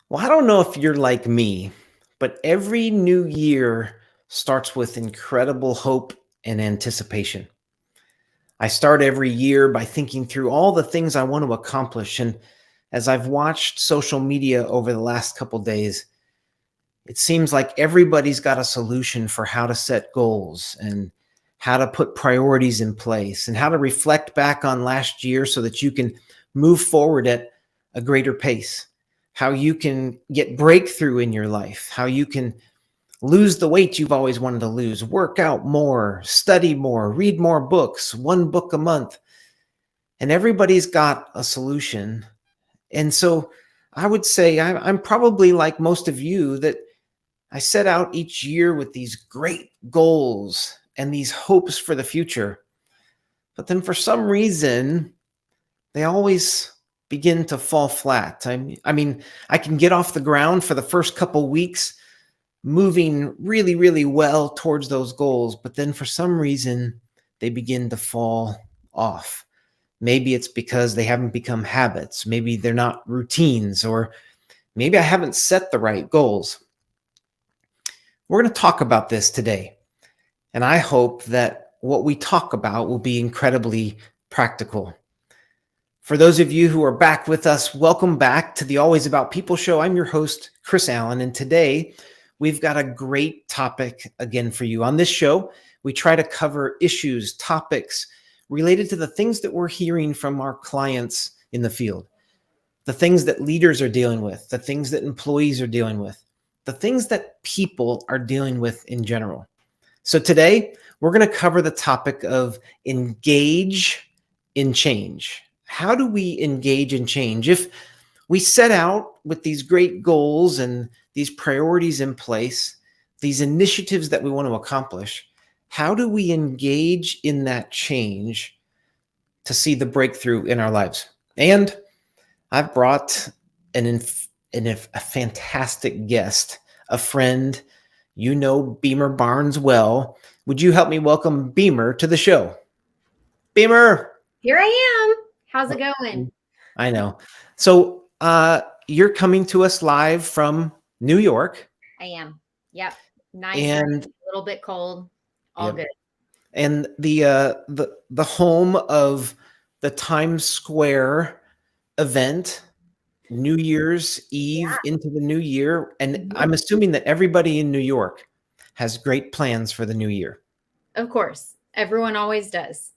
Well, I don't know if you're like me, but every new year starts with incredible hope and anticipation. I start every year by thinking through all the things I want to accomplish. And as I've watched social media over the last couple days, it seems like everybody's got a solution for how to set goals and how to put priorities in place and how to reflect back on last year so that you can move forward at a greater pace, how you can get breakthrough in your life, how you can lose the weight you've always wanted to lose, work out more, study more, read more books, one book a month. And everybody's got a solution. And so I would say I'm probably like most of you that I set out each year with these great goals and these hopes for the future. But then for some reason, they always begin to fall flat. I mean, I can get off the ground for the first couple weeks, moving really, really well towards those goals. But then for some reason, they begin to fall off. Maybe it's because they haven't become habits. Maybe they're not routines, or maybe I haven't set the right goals. We're going to talk about this today. And I hope that what we talk about will be incredibly practical. For those of you who are back with us, welcome back to the Always About People show. I'm your host, Chris Allen, and today we've got a great topic again for you. On this show, we try to cover issues, topics related to the things that we're hearing from our clients in the field, the things that leaders are dealing with, the things that employees are dealing with, the things that people are dealing with in general. So today, we're going to cover the topic of engage in change. How do we engage in change? If we set out with these great goals and these priorities in place, these initiatives that we want to accomplish, how do we engage in that change to see the breakthrough in our lives? And I've brought a fantastic guest, a friend. You know Beamer Barnes well. Would you help me welcome Beamer to the show? Beamer. Here I am. How's it going? I know. So you're coming to us live from New York. I am. Yep. Nice, sunny, And a little bit cold. All yep. good. And the home of the Times Square event, New Year's Eve Yeah. into the new year. And Mhm. I'm assuming that everybody in New York has great plans for the new year. Of course. Everyone always does.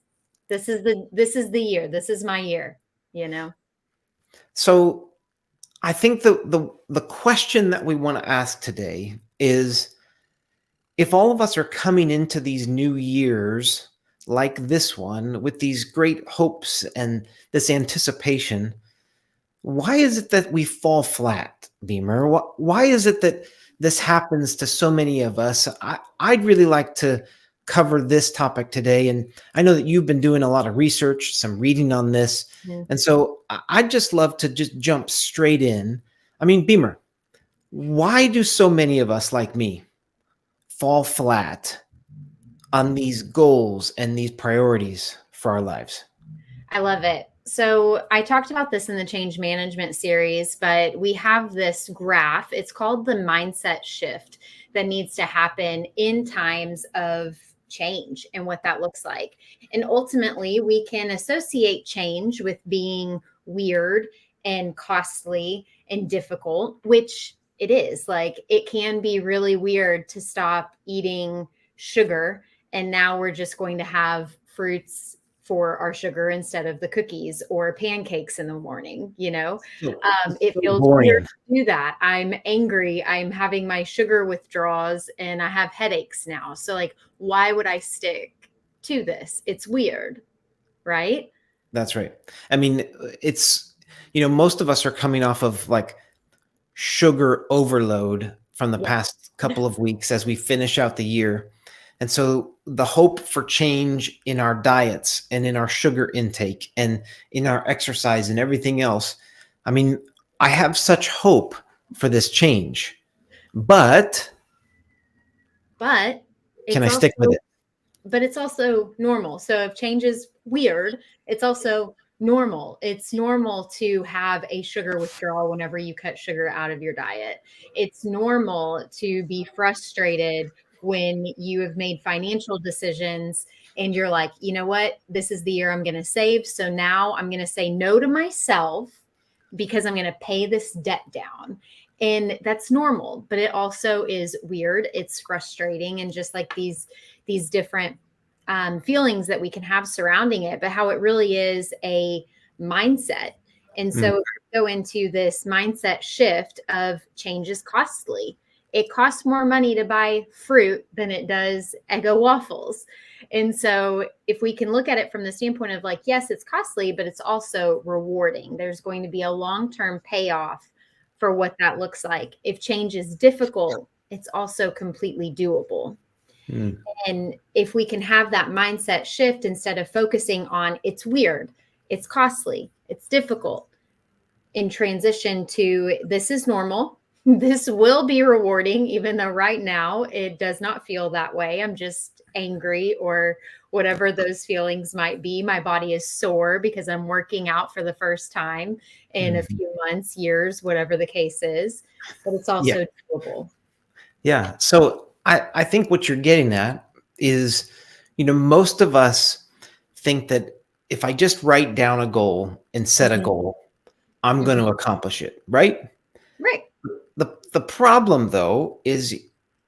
This is the year. This is my year, you know. So I think the question that we want to ask today is, if all of us are coming into these new years like this one with these great hopes and this anticipation, why is it that we fall flat, Beamer? Why is it that this happens to so many of us? I'd really like to cover this topic today. And I know that you've been doing a lot of research, some reading on this. Mhm. And so I'd just love to just jump straight in. I mean, Beamer, why do so many of us like me fall flat on these goals and these priorities for our lives? I love it. So I talked about this in the change management series, but we have this graph. It's called the mindset shift that needs to happen in times of change and what that looks like. And ultimately, we can associate change with being weird and costly and difficult, which it is. Like it can be really weird to stop eating sugar. And now we're just going to have fruits for our sugar instead of the cookies or pancakes in the morning. It So feels weird boring. to do that. I'm angry. I'm having my sugar withdrawals and I have headaches now. So, like, why would I stick to this? It's weird, right? That's right. I mean, it's, most of us are coming off of like sugar overload from the Yeah. past couple of weeks as we finish out the year. And so the hope for change in our diets and in our sugar intake and in our exercise and everything else. I mean, I have such hope for this change, but But can it's I stick with also it? but it's also normal. So if change is weird, it's also normal. It's normal to have a sugar withdrawal whenever you cut sugar out of your diet. It's normal to be frustrated when you have made financial decisions and you're like, you know what? This is the year I'm going to save. So now I'm going to say no to myself because I'm going to pay this debt down. And that's normal, but it also is weird. It's frustrating. And just like these different feelings that we can have surrounding it, but how it really is a mindset. And Mm, so go into this mindset shift of change is costly. It costs more money to buy fruit than it does Eggo waffles. And so if we can look at it from the standpoint of like, yes, it's costly, but it's also rewarding. There's going to be a long-term payoff for what that looks like. If change is difficult, it's also completely doable. mm. And if we can have that mindset shift instead of focusing on it's weird, it's costly, it's difficult, in transition to this is normal, this will be rewarding, even though right now it does not feel that way. I'm just angry or whatever those feelings might be. My body is sore because I'm working out for the first time in a Mhm. few months, years, whatever the case is. But it's Yeah. also doable. Yeah. So I think what you're getting at is, most of us think that if I just write down a goal and set a Mhm, goal, I'm going mhm. to accomplish it, right? Right. The problem though is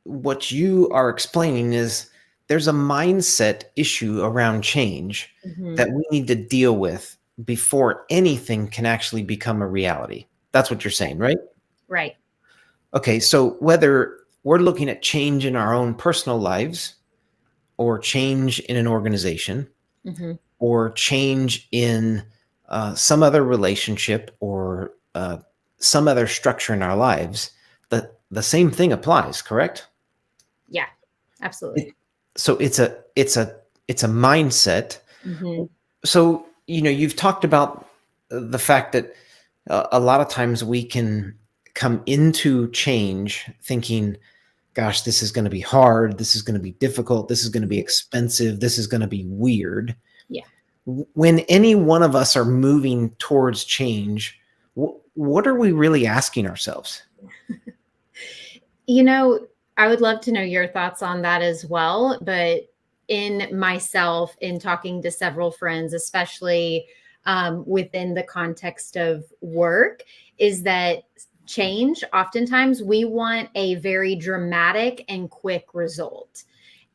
what you are explaining is there's a mindset issue around change Mhm. that we need to deal with before anything can actually become a reality. That's what you're saying, right? Right. Okay, so whether we're looking at change in our own personal lives or change in an organization Mhm. or change in some other relationship or some other structure in our lives, the same thing applies, correct? Yeah, absolutely. It, so it's a mindset. Mhm. So you've talked about the fact that a lot of times we can come into change thinking, gosh, this is going to be hard. This is going to be difficult. This is going to be Mhm. expensive. This is going to be weird. Yeah. When any one of us are moving towards change, what are we really asking ourselves? You know, I would love to know your thoughts on that as well. But in myself, in talking to several friends, especially within the context of work, is that change, oftentimes we want a very dramatic and quick result.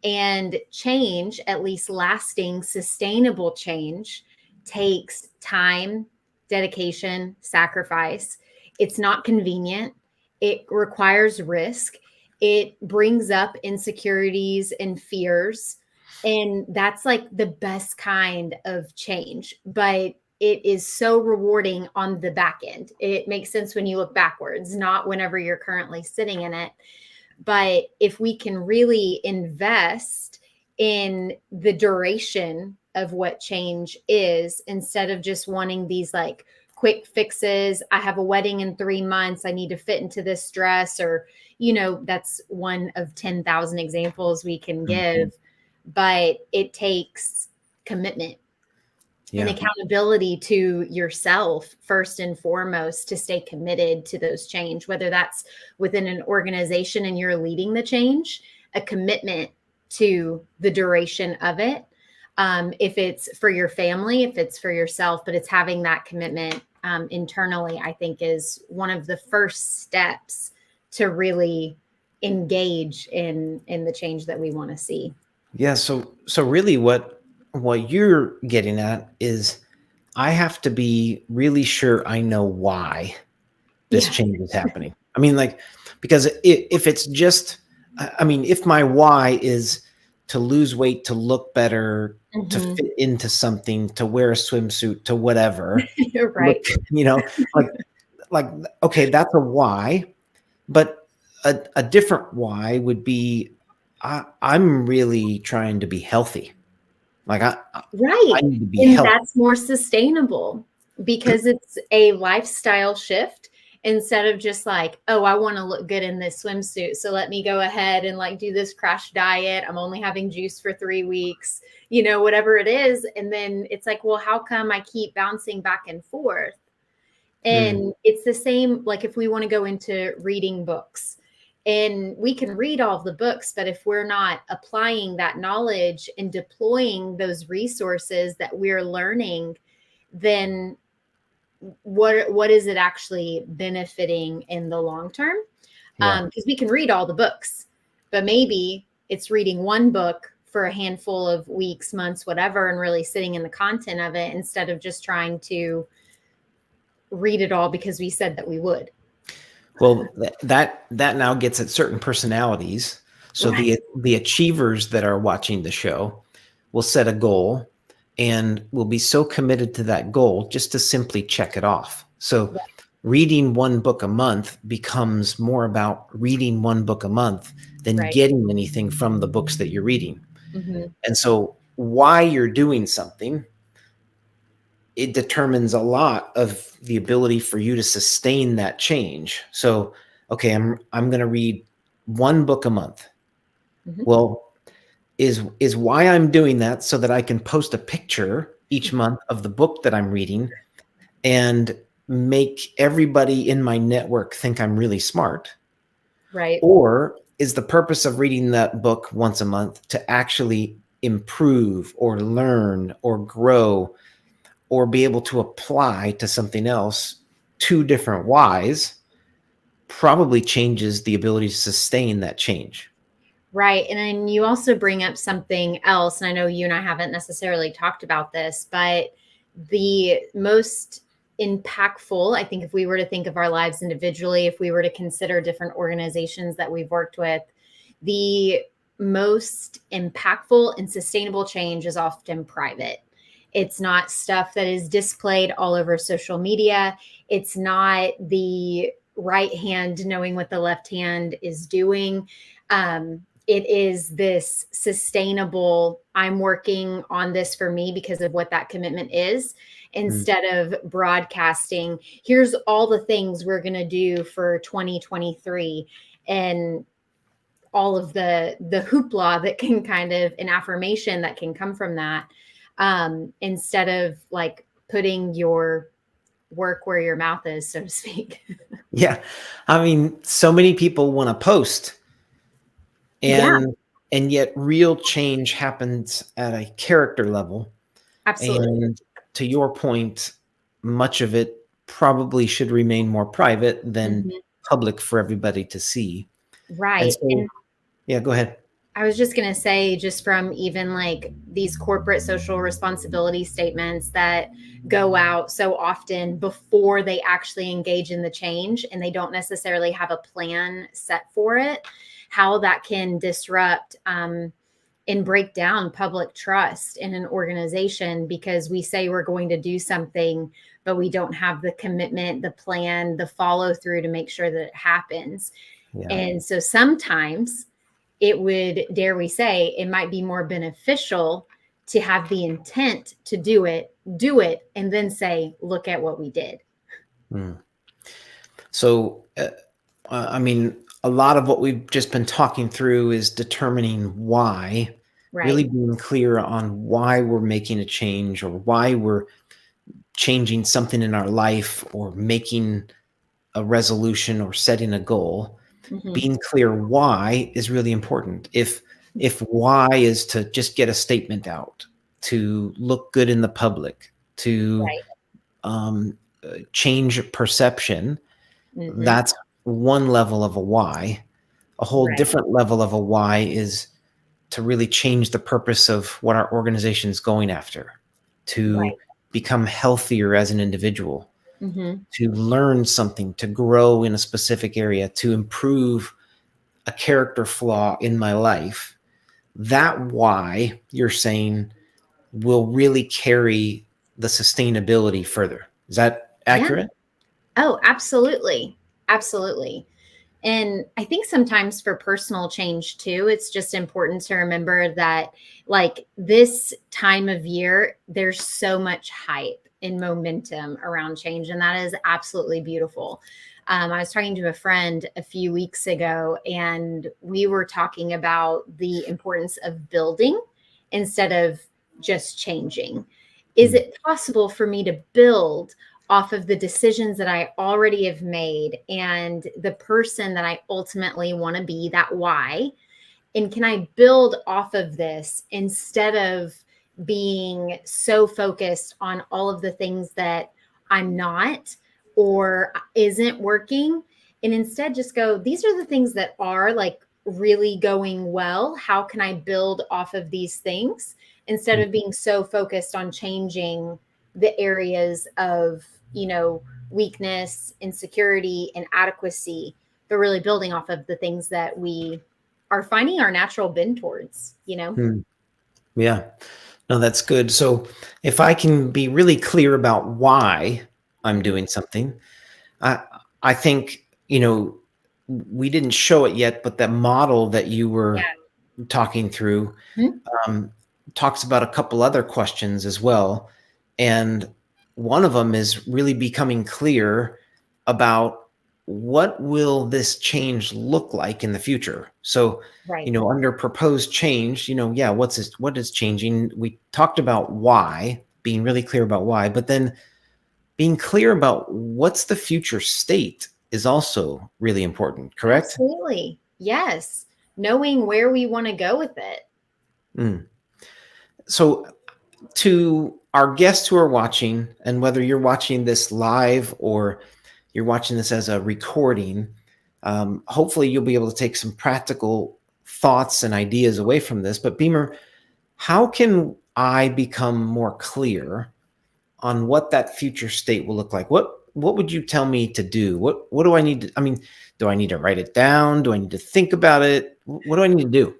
And change, at least lasting, sustainable change, takes time, dedication, sacrifice. It's not convenient. It requires risk. It brings up insecurities and fears. And that's like the best kind of change. But it is so rewarding on the back end. It makes sense when you look backwards, not whenever you're currently sitting in it. But if we can really invest in the duration of what change is, instead of just wanting these like quick fixes, I have a wedding in 3 months, I need to fit into this dress, or, that's one of 10,000 examples we can Mhm. give. But it takes commitment and Yeah. accountability to yourself first and foremost to stay committed to those change, whether that's within an organization and you're leading the change, a commitment to the duration of it. If it's for your family, if it's for yourself, but it's having that commitment internally, I think is one of the first steps to really engage in the change that we want to see. Yeah. So really what you're getting at is I have to be really sure I know why this Yeah. change is happening. I mean, like, because if it's just, I mean, if my why is to lose weight, to look better, to Hmm. fit into something, to wear a swimsuit, to whatever, You're look, right. you know, like, like, okay, that's a why, but a different why would be, I'm really trying to be healthy. Like I Right. need to be And healthy. that's more sustainable because it's a lifestyle shift instead of just like, oh, I want to look good in this swimsuit, so let me go ahead and like do this crash diet. I'm only having juice for 3 weeks, whatever it is. And then it's like, well, how come I keep bouncing back and forth? Mm, And it's the same, like if we want to go into reading books, and we can read all of the books, but if we're not applying that knowledge and deploying those resources that we're learning, then what is it actually benefiting in the long term? yeah. Because we can read all the books, but maybe it's reading one book for a handful of weeks, months, whatever, and really sitting in the content of it instead of just trying to read it all because we said that we would. Well, that now gets at certain personalities. So Right. the achievers that are watching the show will set a goal and will be so committed to that goal just to simply check it off. So reading one book a month becomes more about reading one book a month than Right. getting anything from the books that you're reading. Mm-hmm. And so why you're doing something, it determines a lot of the ability for you to sustain that change. So, okay, I'm going to read one book a month. Mm-hmm. Well, is why I'm doing that so that I can post a picture each month of the book that I'm reading and make everybody in my network think I'm really smart? Right. Or is the purpose of reading that book once a month to actually improve or learn or grow or be able to apply to something else? Two different whys probably changes the ability to sustain that change. Right. And then you also bring up something else. And I know you and I haven't necessarily talked about this, but the most impactful, I think, if we were to think of our lives individually, if we were to consider different organizations that we've worked with, the most impactful and sustainable change is often private. It's not stuff that is displayed all over social media. It's not the right hand knowing what the left hand is doing. It is this sustainable, I'm working on this for me because of what that commitment is, Mm. instead of broadcasting, here's all the things we're going to do for 2023, and all of the hoopla that can kind of an affirmation that can come from that, instead of like putting your work where your mouth is, so to speak. Yeah. I mean, so many people want to post Yeah, and yet real change happens at a character level. absolutely. And to your point, much of it probably should remain more private than Mhm. public for everybody to see. And Right. so, And yeah, go ahead. I was just going to say, just from even like these corporate social responsibility statements that go out so often before they actually engage in the change, and they don't necessarily have a plan set for it, how that can disrupt and break down public trust in an organization, because we say we're going to do something, but we don't have the commitment, the plan, the follow through to make sure that it happens. Yeah. And so sometimes it would, dare we say, it might be more beneficial to have the intent to do it, and then say, look at what we did. Mm. So, I mean, a lot of what we've just been talking through is determining why, Right. really being clear on why we're making a change or why we're changing something in our life or making a resolution or setting a goal. Hmm. Being clear why is really important. If why is to just get a statement out, to look good in the public, to Right. um, change perception, Hmm. that's one level of a why. A whole Right. different level of a why is to really change the purpose of what our organization is going after, to Right. become healthier as an individual, Hmm. to learn something, to grow in a specific area, to improve a character flaw in my life. That why you're saying will really carry the sustainability further. Is that Yeah. accurate? Oh, absolutely. Absolutely. And I think sometimes for personal change too, it's just important to remember that, like, this time of year, there's so much hype. and momentum around change. And that is absolutely beautiful. I was talking to a friend a few weeks ago, and we were talking about the importance of building instead of just changing. Is Mm, it possible for me to build off of the decisions that I already have made and the person that I ultimately want to be, that why? And can I build off of this instead of being so focused on all of the things that I'm not or isn't working, and instead just go, these are the things that are like really going well. How can I build off of these things instead mm, of being so focused on changing the areas of, weakness, insecurity, and inadequacy, but really building off of the things that we are finding our natural bend towards. mm. Yeah. No, that's good. So if I can be really clear about why I'm Mhm. doing something, I I think, we didn't show it yet, but that model that you were Yeah. talking through Mhm. um, talks about a couple other questions as well. And one of them is really becoming clear about what will this change look like in the future. So, Right. under proposed change, yeah, what is changing? We talked about why, being really clear about why, but then being clear about what's the future state is also really important, correct? Absolutely. Yes. Knowing where we want to go with it. Mm. So to our guests who are watching, and whether you're watching this live or you're watching this as a recording, hopefully you'll be able to take some practical thoughts and ideas away from this. But Beamer, how can I become more clear on what that future state will look like? What would you tell me to do? What do I need to, I mean, do I need to write it down? Do I need to think about it? What do I need to do?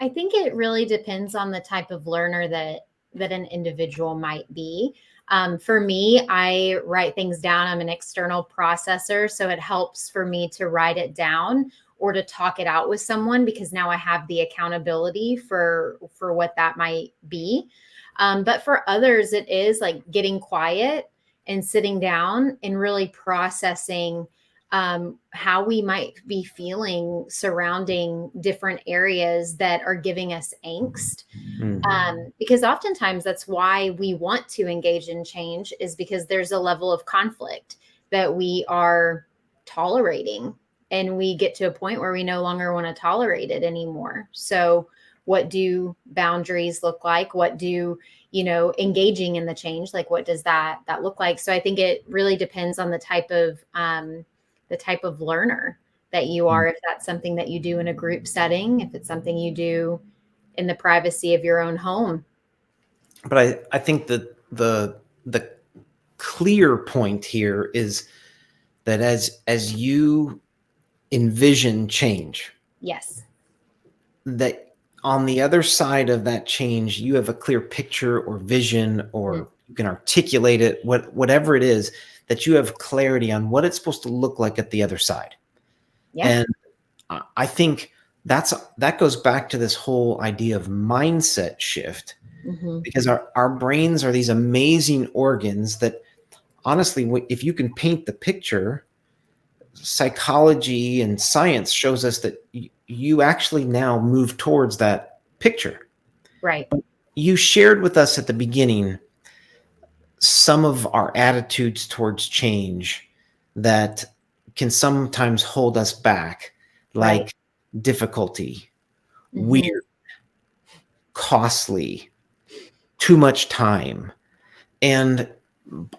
I think it really depends on the type of learner that an individual might be. For me, I write things down. I'm an external processor, so it helps for me to write it down or to talk it out with someone, because now I have the accountability for what that might be. But for others, it is like getting quiet and sitting down and really processing how we might be feeling surrounding different areas that are giving us angst. Mm, Because oftentimes that's why we want to engage in change, is because there's a level of conflict that we are tolerating, and we get to a point where we no longer want to tolerate it anymore. So what do boundaries look like? What do, engaging in the change, like what does that look like? So I think it really depends on the type of learner that you mm. are. If that's something that you do in a group setting, if it's something you do in the privacy of your own home. But I think that the clear point here is that as you envision change, Yes. that on the other side of that change, you have a clear picture or vision, Mhm. or you can articulate it, whatever it is, that you have clarity on what it's supposed to look like at the other side. Yeah. And I think that goes back to this whole idea of mindset shift, Hmm. because our brains are these amazing organs that honestly, if you can paint the picture, psychology and science shows us that you actually now move towards that picture. Right. You shared with us at the beginning some of our attitudes towards change that can sometimes hold us back, Right. like difficulty, Hmm. weird, costly, too much time. And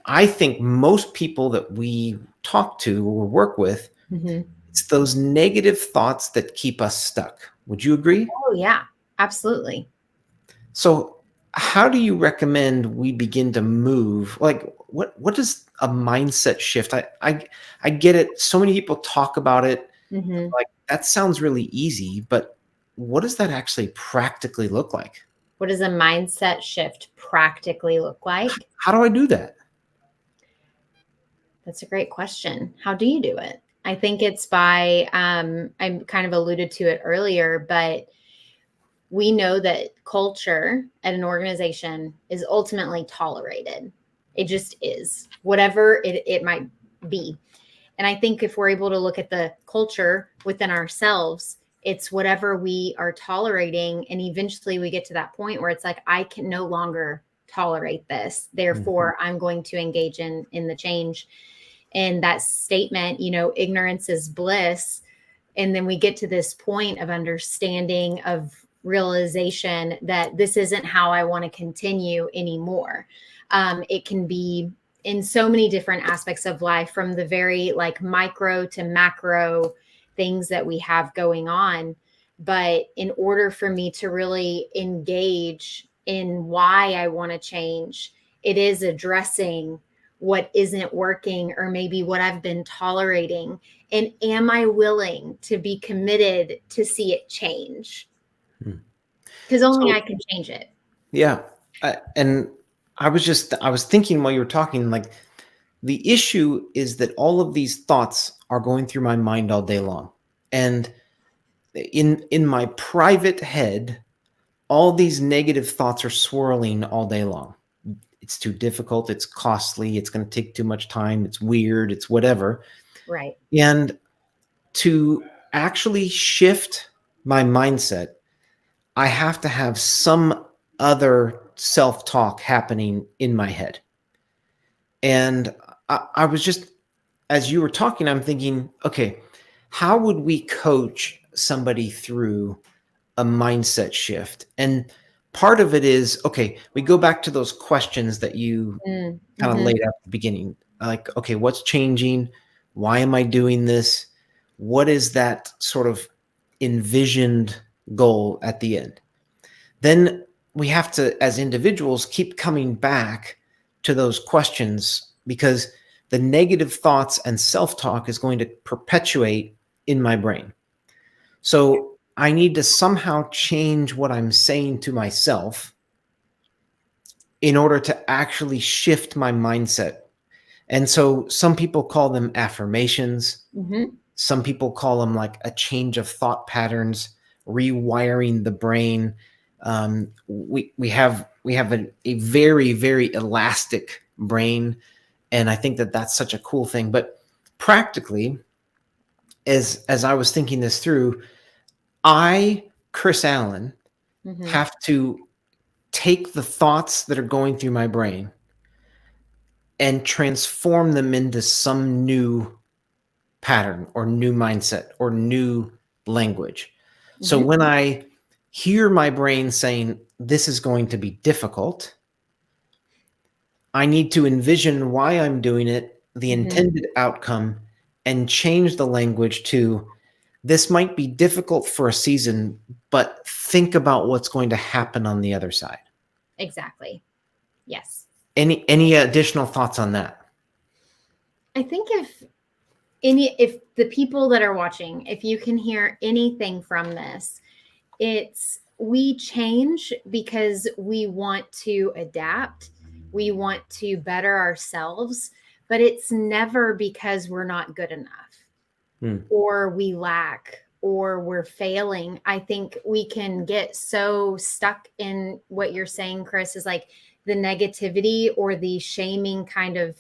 I think most people that we talk to or work with, Hmm. it's those negative thoughts that keep us stuck. Would you agree? Oh yeah, absolutely. So, how do you recommend we begin to move? Like, what is a mindset shift? I get it. So many people talk about it. Hmm. Like that sounds really easy, but what does that actually practically look like? What does a mindset shift practically look like? How do I do that? That's a great question. How do you do it? I think it's by, I kind of alluded to it earlier, but we know that culture at an organization is ultimately tolerated. It just is, whatever it might be. And I think if we're able to look at the culture within ourselves, it's whatever we are tolerating. And eventually we get to that point where it's like, I can no longer tolerate this. Mhm. Therefore, I'm going to engage in the change. And that statement, ignorance is bliss. And then we get to this point of understanding, of realization that this isn't how I want to continue anymore. It can be in so many different aspects of life, from the very like micro to macro things that we have going on. But in order for me to really engage in why I want to change, it is addressing what isn't working, or maybe what I've been tolerating. And am I willing to be committed to see it change? Mm. Because only So I can change it. yeah, and I was thinking while you were talking, like the issue is that all of these thoughts are going through my mind all day long, and in my private head, all these negative thoughts are swirling all day long. It's too difficult. It's costly. It's going to take too much time. It's weird. It's whatever. Right. And to actually shift my mindset, I have to have some other self talk happening in my head. And I was just, as you were talking, I'm thinking, okay, how would we coach somebody through a mindset shift? And part of it is, okay, we go back to those questions that you kind of Mm-hmm. laid out at the beginning. Like, okay, what's changing? Why am I doing this? What is that sort of envisioned goal at the end? Then we have to, as individuals, keep coming back to those questions, because the negative thoughts and self talk is going to perpetuate in my brain. So I need to somehow change what I'm saying to myself in order to actually shift my mindset. And so some people call them affirmations. Mm-hmm. Some people call them like a change of thought patterns, rewiring the brain. We have a very, very elastic brain, and I think that that's such a cool thing. But practically, as I was thinking this through, I, Chris Allen, Mm-hmm. have to take the thoughts that are going through my brain and transform them into some new pattern or new mindset or new language. So Mm-hmm. when I hear my brain saying, this is going to be difficult, I need to envision why I'm doing it, the Mm-hmm. intended outcome, and change the language to, this might be difficult for a season, but think about what's going to happen on the other side. Exactly. Yes. Any additional thoughts on that? I think if the people that are watching, if you can hear anything from this, it's we change because we want to adapt. We want to better ourselves, but it's never because we're not good enough, Hmm. or we lack, or we're failing. I think we can get so stuck in what you're saying, Chris, is like the negativity or the shaming kind of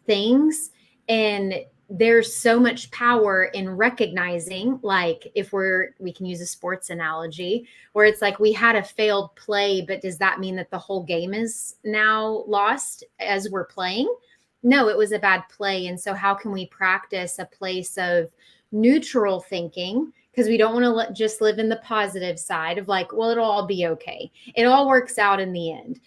things. And there's so much power in recognizing, like, if we can use a sports analogy where it's like we had a failed play, but does that mean that the whole game is now lost as we're playing? No, it was a bad play. And so how can we practice a place of neutral thinking, because we don't want to just live in the positive side of like, well, it'll all be okay, it all works out in the end,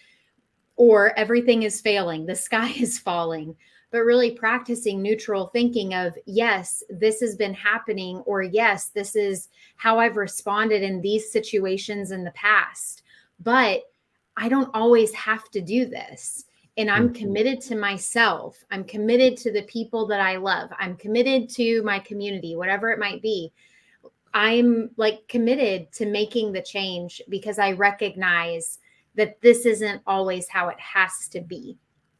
or everything is failing, the sky is falling. But really practicing neutral thinking of, yes, this has been happening, or yes, this is how I've responded in these situations in the past, but I don't always have to do this. And I'm committed to myself. I'm committed to the people that I love. I'm committed to my community, whatever it might be. I'm like committed to making the change because I recognize that this isn't always how it has to be.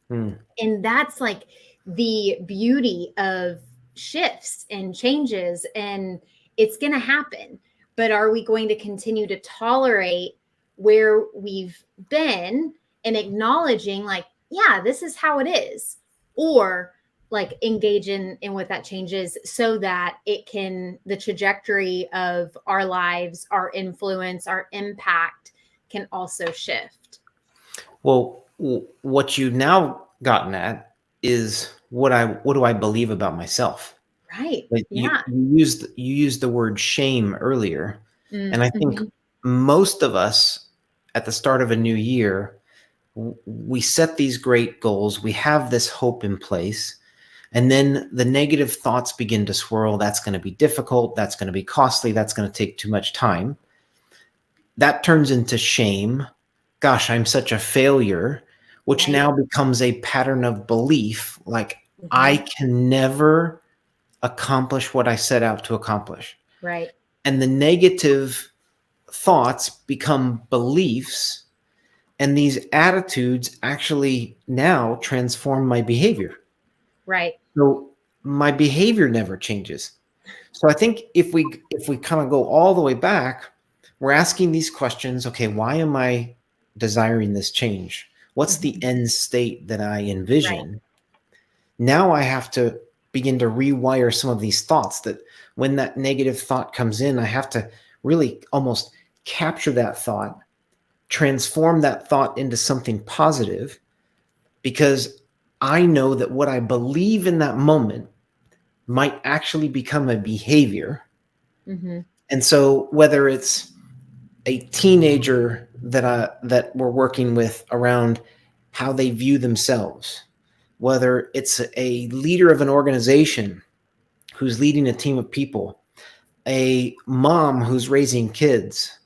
Hmm. And that's like the beauty of shifts and changes, and it's going to happen. But are we going to continue to tolerate where we've been, and acknowledging like yeah, this is how it is. Or like engage in what that change is so that it can, the trajectory of our lives, our influence, our impact can also shift. Well, what you now gotten at is what do I believe about myself? Right. Like Yeah. you used the word shame earlier, and I think Mm-hmm. most of us at the start of a new year, we set these great goals, we have this hope in place, and then the negative thoughts begin to swirl. That's going to be difficult, that's going to be costly, that's going to take too much time. That turns into shame. Gosh, I'm such a failure, which Right. now becomes a pattern of belief like I Mm-hmm. can never accomplish what I set out to accomplish. Right. And the negative thoughts become beliefs, and these attitudes actually now transform my behavior. Right. So my behavior never changes. So I think if we kind of go all the way back, we're asking these questions, okay, why am I desiring this change? What's the Mm-hmm. end state that I Right. envision? Now I have to begin to rewire some of these thoughts that when that negative thought comes in, I have to really almost capture that thought, transform that thought into something positive, because I know that what I believe in that moment might actually become a behavior. Mm-hmm. And so whether it's a teenager that we're working with around how they view themselves, whether it's a leader of an organization who's leading a team of people, a mom who's raising kids,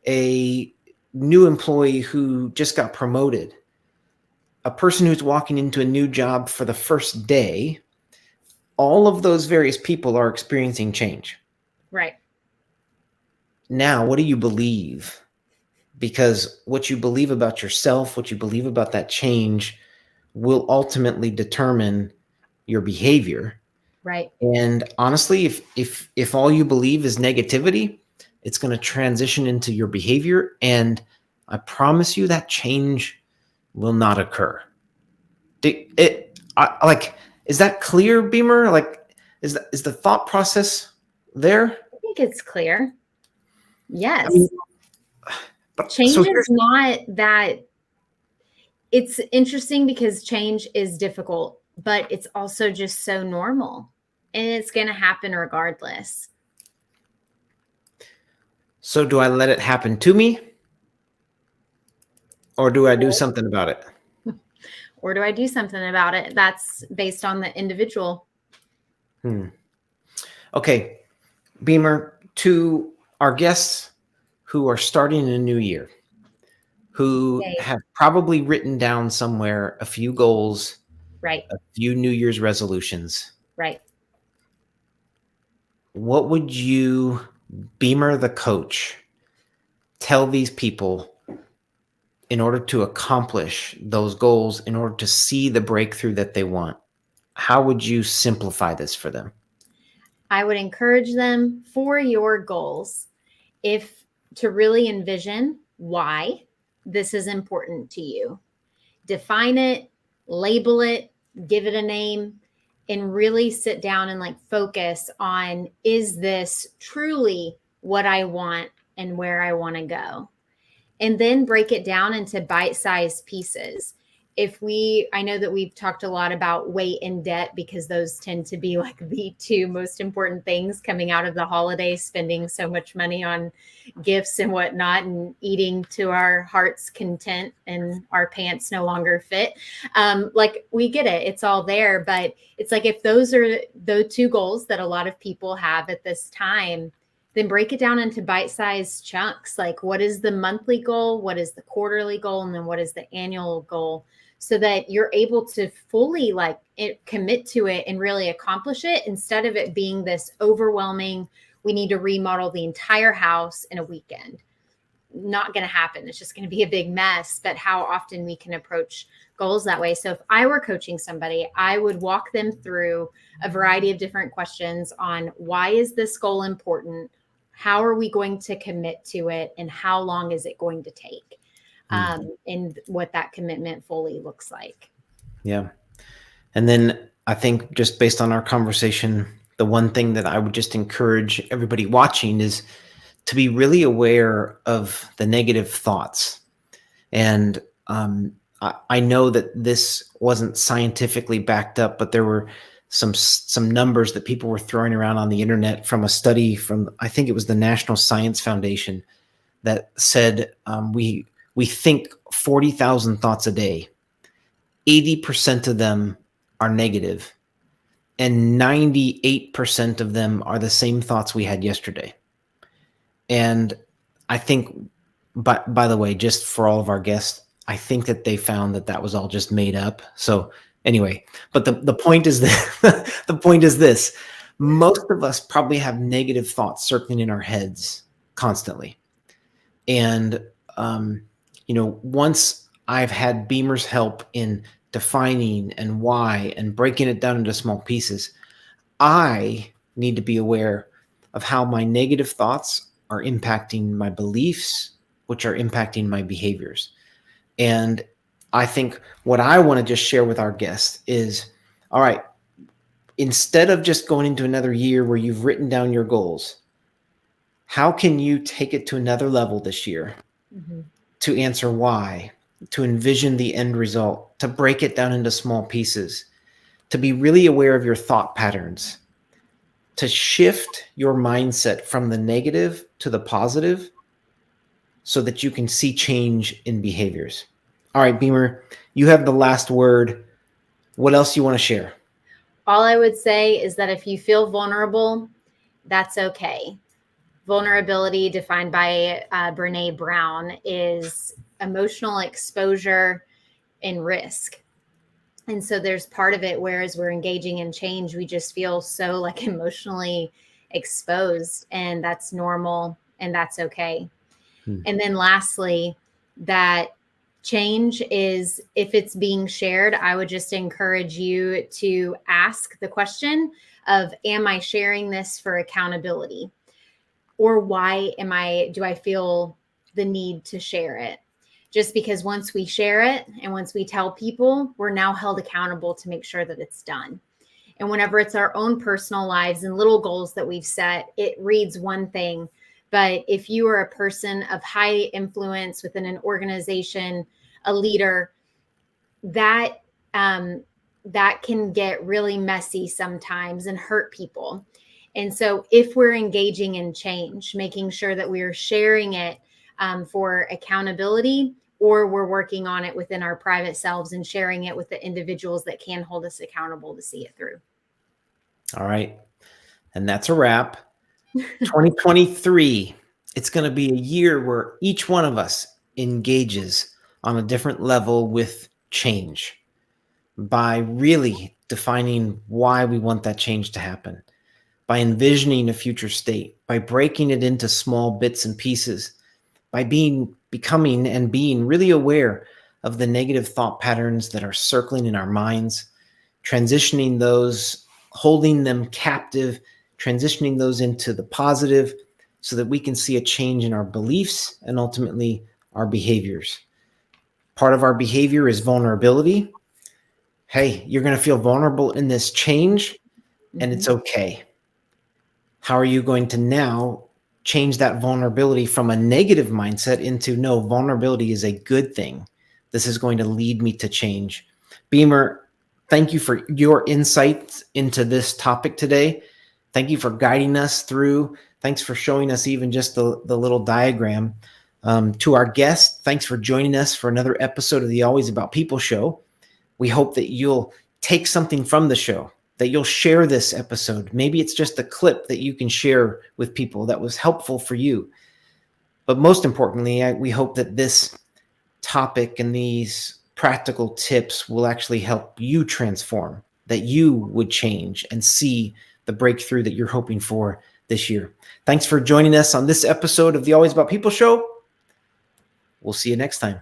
a new employee who just got promoted, a person who's walking into a new job for the first day, all of those various people are experiencing change. Right. Now, what do you believe? Because what you believe about yourself, what you believe about that change will ultimately determine your behavior. Right. And honestly, if all you believe is negativity, it's going to transition into your behavior, and I promise you that change will not occur. Like, is that clear, Beamer? Like, is the thought process there? I think it's clear. I mean, Yes. but so Change is here's not that, it's interesting because change is difficult, but it's also just so normal and it's going to happen regardless. so do I let it happen to me, or do I do something about it? Or do I do something about it? That's based on the individual. Hmm. Okay, Beamer, to our guests who are starting a new year, who Okay. have probably written down somewhere a few goals, Right. a few New Year's resolutions, Right. what would you, Beamer the coach, tell these people in order to accomplish those goals, in order to see the breakthrough that they want? How would you simplify this for them? I would encourage them for your goals, if to really envision why this is important to you. Define it, label it, give it a name, and really sit down and like focus on, is this truly what I want and where I want to go? And then break it down into bite-sized pieces. If we, I know that we've talked a lot about weight and debt because those tend to be like the two most important things coming out of the holidays, spending so much money on gifts and whatnot and eating to our heart's content and our pants no longer fit. Like we get it, it's all there. But it's like, if those are the two goals that a lot of people have at this time, then break it down into bite-sized chunks. Like, what is the monthly goal? What is the quarterly goal? And then what is the annual goal? So that you're able to fully like commit to it and really accomplish it, instead of it being this overwhelming, we need to remodel the entire house in a weekend. Not going to happen. It's just going to be a big mess. But how often we can approach goals that way. So if I were coaching somebody, I would walk them through a variety of different questions on, why is this goal important? How are we going to commit to it? And how long is it going to take? and what that commitment fully looks like. Yeah. And then I think just based on our conversation, the one thing that I would just encourage everybody watching is to be really aware of the negative thoughts. And I know that this wasn't scientifically backed up, but there were some numbers that people were throwing around on the internet from a study from, I think it was the National Science Foundation, that said we think 40,000 thoughts a day. 80% of them are negative, and 98% of them are the same thoughts we had yesterday. And I think, by the way, just for all of our guests, I think that they found that was all just made up. So anyway, but the point is that the point is this: most of us probably have negative thoughts circling in our heads constantly. And once I've had Beamer's help in defining and why and breaking it down into small pieces, I need to be aware of how my negative thoughts are impacting my beliefs, which are impacting my behaviors. And I think what I want to just share with our guests is, all right, instead of just going into another year where you've written down your goals, how can you take it to another level this year to answer why, to envision the end result, to break it down into small pieces, to be really aware of your thought patterns, to shift your mindset from the negative to the positive so that you can see change in behaviors. All right, Beamer, you have the last word. What else you want to share? All I would say is that if you feel vulnerable, that's okay. Vulnerability, defined by Brene Brown, is emotional exposure and risk. And so there's part of it where as we're engaging in change, we just feel so like emotionally exposed, and that's normal and that's okay. And then lastly, that change is, if it's being shared, I would just encourage you to ask the question of, am I sharing this for accountability? Or why do I feel the need to share it? Just because once we share it and once we tell people, we're now held accountable to make sure that it's done. And whenever it's our own personal lives and little goals that we've set, it reads one thing. But if you are a person of high influence within an organization, a leader, that can get really messy sometimes and hurt people. And so if we're engaging in change, making sure that we're sharing it for accountability, or we're working on it within our private selves and sharing it with the individuals that can hold us accountable to see it through. All right. And that's a wrap. 2023, it's going to be a year where each one of us engages on a different level with change by really defining why we want that change to happen, by envisioning a future state, by breaking it into small bits and pieces, by becoming and being really aware of the negative thought patterns that are circling in our minds, transitioning those, holding them captive, transitioning those into the positive so that we can see a change in our beliefs and ultimately our behaviors. Part of our behavior is vulnerability. Hey, you're going to feel vulnerable in this change, and it's okay. How are you going to now change that vulnerability from a negative mindset into, no, vulnerability is a good thing. This is going to lead me to change. Beamer, thank you for your insights into this topic today. Thank you for guiding us through. Thanks for showing us even just the little diagram. To our guests, thanks for joining us for another episode of the Always About People show. We hope that you'll take something from the show, that you'll share this episode. Maybe it's just a clip that you can share with people that was helpful for you. But most importantly, we hope that this topic and these practical tips will actually help you transform, that you would change and see the breakthrough that you're hoping for this year. Thanks for joining us on this episode of the Always About People show. We'll see you next time.